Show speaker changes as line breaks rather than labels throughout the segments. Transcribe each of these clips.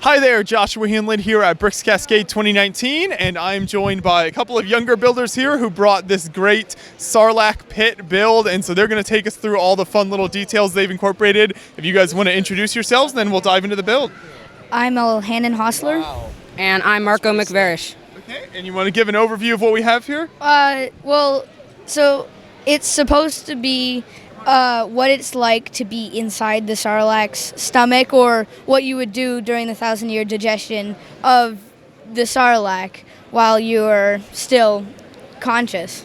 Hi there, Joshua Hanlon here at Bricks Cascade 2019, and I'm joined by a couple of younger builders here who brought this great Sarlacc pit build, and so they're going to take us through all the fun little details they've incorporated. If you guys want to introduce yourselves, then we'll dive into the build.
I'm Elhannen and
And I'm Marco McVarish.
Okay, and you want to give an overview of what we have here?
So it's supposed to be what it's like to be inside the Sarlacc's stomach, or what you would do during the 1,000-year digestion of the Sarlacc while you're still conscious.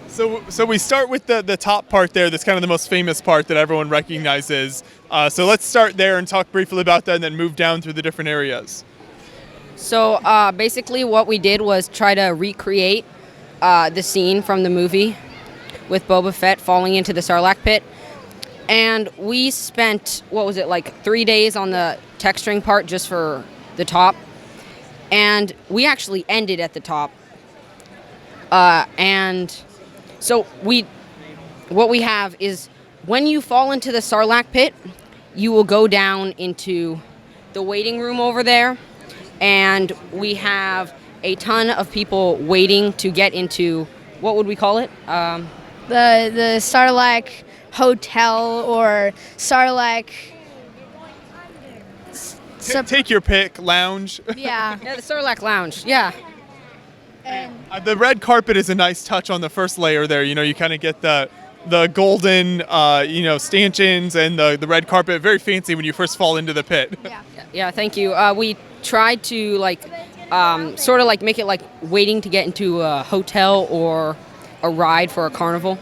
So we start with the top part there. That's kind of the most famous part that everyone recognizes. So let's start there and talk briefly about that and then move down through the different areas.
So basically what we did was try to recreate the scene from the movie with Boba Fett falling into the Sarlacc pit. And we spent, 3 days on the texturing part just for the top. And we actually ended at the top. And so what we have is when you fall into the Sarlacc pit, you will go down into the waiting room over there. And we have a ton of people waiting to get into, what would we call it?
The Sarlacc Hotel or Sarlacc.
Take your pick, lounge.
Yeah.
Yeah, the Sarlacc Lounge. Yeah.
And
The red carpet is a nice touch on the first layer there. You know, you kind of get the golden, stanchions and the red carpet. Very fancy when you first fall into the pit.
yeah.
Yeah, thank you. We tried to sort of make it like waiting to get into a hotel or a ride for a carnival.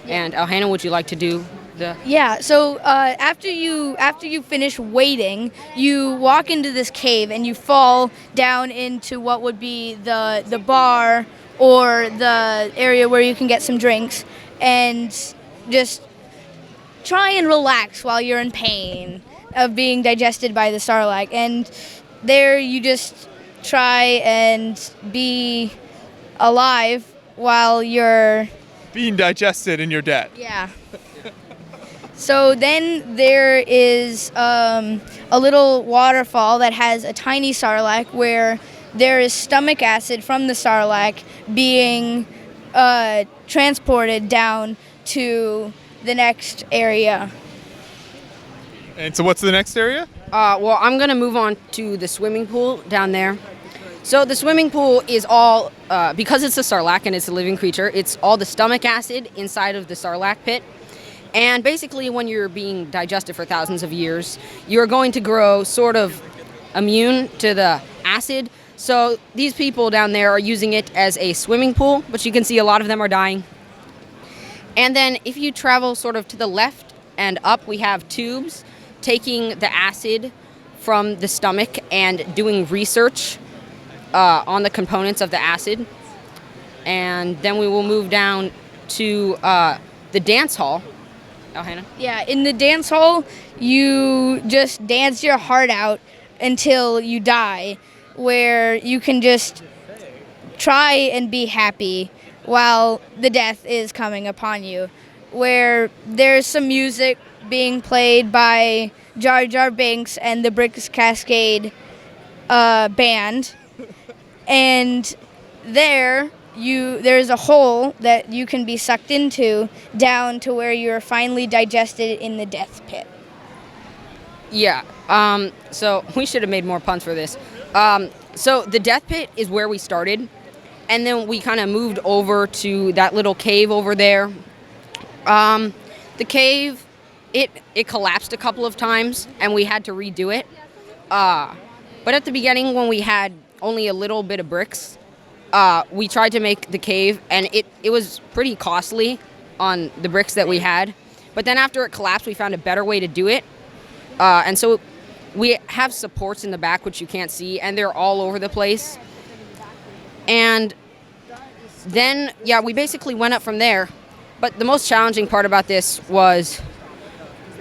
And Elhannen, would you like to do the?
Yeah. So after you finish waiting, you walk into this cave and you fall down into what would be the bar or the area where you can get some drinks, and just try and relax while you're in pain of being digested by the Sarlacc. And there you just try and be alive while you're
Being digested and you're dead.
Yeah. So then there is a little waterfall that has a tiny Sarlacc where there is stomach acid from the Sarlacc being transported down to the next area.
And so what's the next area?
Well, I'm going to move on to the swimming pool down there. So the swimming pool is all, because it's a Sarlacc and it's a living creature, it's all the stomach acid inside of the Sarlacc pit. And basically when you're being digested for thousands of years, you're going to grow sort of immune to the acid. So these people down there are using it as a swimming pool, but you can see a lot of them are dying. And then if you travel sort of to the left and up, we have tubes taking the acid from the stomach and doing research on the components of the acid. And then we will move down to the dance hall. Elhannen?
Yeah, in the dance hall, you just dance your heart out until you die, where you can just try and be happy while the death is coming upon you, where there's some music being played by Jar Jar Binks and the Bricks Cascade band. And there's a hole that you can be sucked into down to where you're finally digested in the death pit.
Yeah, so we should have made more puns for this. So the death pit is where we started, and then we kind of moved over to that little cave over there. The cave, it collapsed a couple of times, and we had to redo it. But at the beginning, when we had only a little bit of bricks, we tried to make the cave, and it was pretty costly on the bricks that we had. But then after it collapsed, we found a better way to do it. And so we have supports in the back, which you can't see, and they're all over the place. And then, yeah, we basically went up from there. But the most challenging part about this was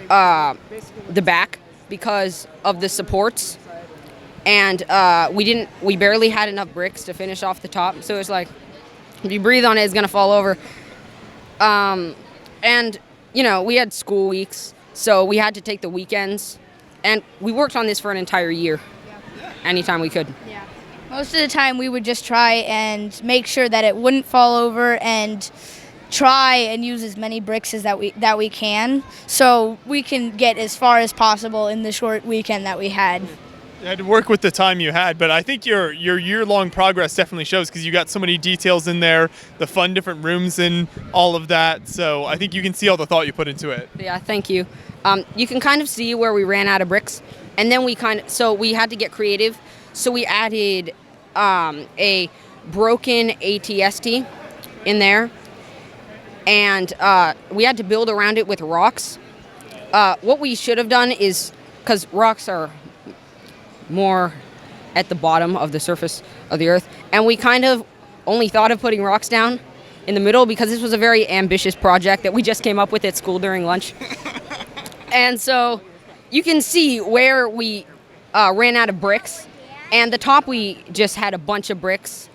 the back, because of the supports. And we barely had enough bricks to finish off the top. So it's like, if you breathe on it, it's going to fall over. And, we had school weeks, so we had to take the weekends. And we worked on this for an entire year. anytime we could.
Yeah. Most of the time, we would just try and make sure that it wouldn't fall over, and try and use as many bricks as that we can, so we can get as far as possible in the short weekend that we had.
You had to work with the time you had, but I think your year-long progress definitely shows, because you got so many details in there, the fun different rooms and all of that. So I think you can see all the thought you put into it.
Yeah, thank you. You can kind of see where we ran out of bricks, and then we had to get creative. So we added a broken ATST in there, and we had to build around it with rocks. What we should have done is, because rocks are more at the bottom of the surface of the earth, and we kind of only thought of putting rocks down in the middle because this was a very ambitious project that we just came up with at school during lunch. And so you can see where we ran out of bricks, and the top we just had a bunch of bricks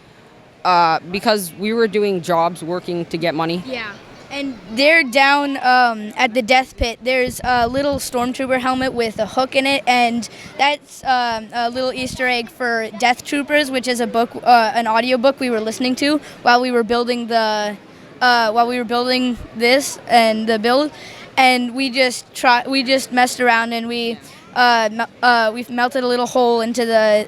because we were doing jobs, working to get money.
Yeah. And there down at the death pit, there's a little stormtrooper helmet with a hook in it, and that's a little Easter egg for Death Troopers, which is a book, an audio book we were listening to while we were building this and the build, and we just messed around, and we melted a little hole into the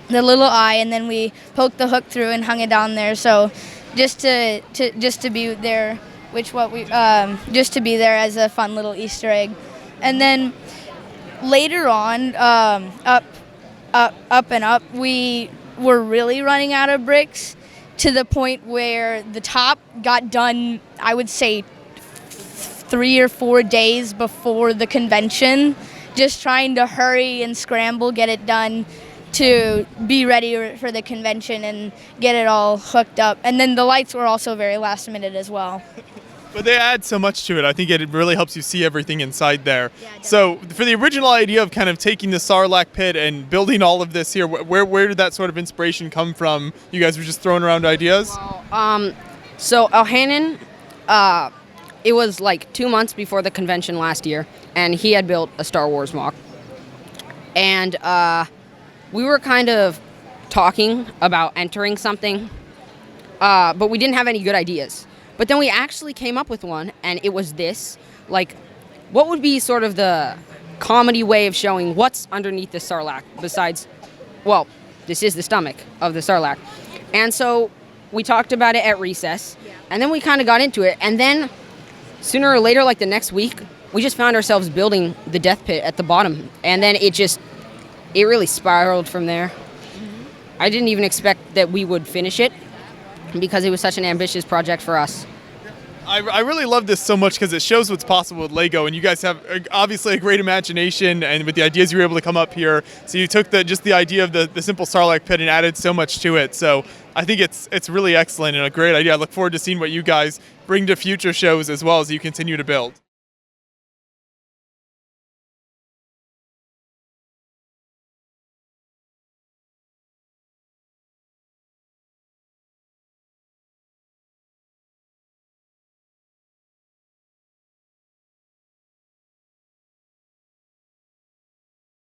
little eye, and then we poked the hook through and hung it down there. So. Just to be there, just to be there as a fun little Easter egg, and then later on, up, we were really running out of bricks to the point where the top got done. I would say 3 or 4 days before the convention, just trying to hurry and scramble, get it done, to be ready for the convention and get it all hooked up. And then the lights were also very last minute as well.
But they add so much to it. I think it really helps you see everything inside there.
Yeah,
so for the original idea of kind of taking the Sarlacc pit and building all of this here, where did that sort of inspiration come from? You guys were just throwing around ideas?
Well, so Elhannen, it was like 2 months before the convention last year, and he had built a Star Wars mock. And we were kind of talking about entering something, but we didn't have any good ideas. But then we actually came up with one, and it was this. Like, what would be sort of the comedy way of showing what's underneath the Sarlacc besides, well, this is the stomach of the Sarlacc. And so we talked about it at recess, and then we kind of got into it. And then sooner or later, like the next week, we just found ourselves building the death pit at the bottom. And then it really spiraled from there. I didn't even expect that we would finish it because it was such an ambitious project for us.
I really love this so much because it shows what's possible with Lego, and you guys have obviously a great imagination, and with the ideas you were able to come up here. So you took the idea of the simple Sarlacc pit and added so much to it. So I think it's really excellent and a great idea. I look forward to seeing what you guys bring to future shows as well as you continue to build.